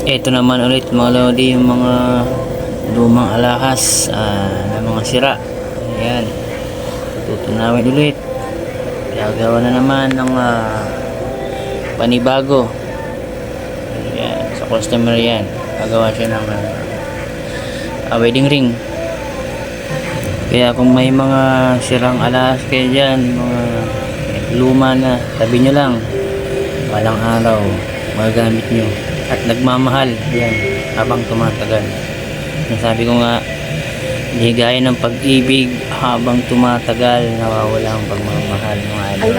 Ito naman ulit mga lodi, yung mga lumang alahas na mga sira. Ayan, tutunawin ulit. Gagawa na naman ng panibago. Ayan, sa customer yan, gagawa siya ng wedding ring. Kaya kung may mga sirang alahas kayo dyan, mga luma na, tabi nyo lang. Walang araw magagamit nyo at nagmamahal yan habang tumatagal. Nasabi ko nga, hindi gaya ng pag-ibig, habang tumatagal nawawala ang pagmamahal mga idol.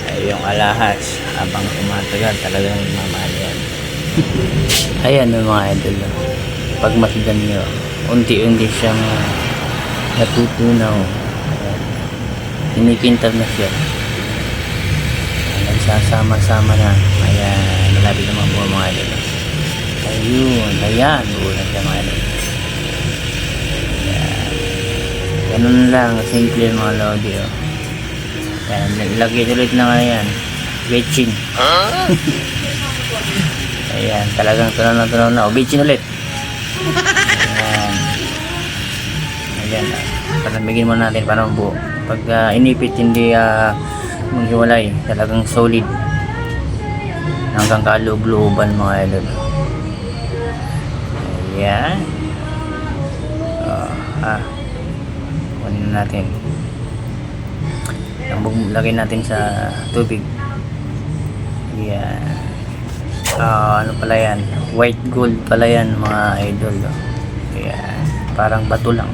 Ay yung alahas, habang tumatagal talagang nagmamahal yan. Ayan mga idol, pag masdan nyo, unti-unti siyang natutunaw. Kinikintab na siya, nagsasama-sama na. Ayan, malapit naman po mga idol. Ayun, ayan, bulan siya mga idol. Ayan, ganun lang, simple mga lodi. Ayan, lagyan ulit na nga yan, betchin. Ayan, talagang tunaw na, betchin ulit. Ayan, ayan, palamigin mo natin para mabuo. Pag inipit hindi maghiwalay, talagang solid hanggang kaloob-looban mga idol. Ayan, kunin natin, lagay natin sa tubig. Ayan, ano pala yan, white gold pala yan mga idol. Ayan, parang bato lang.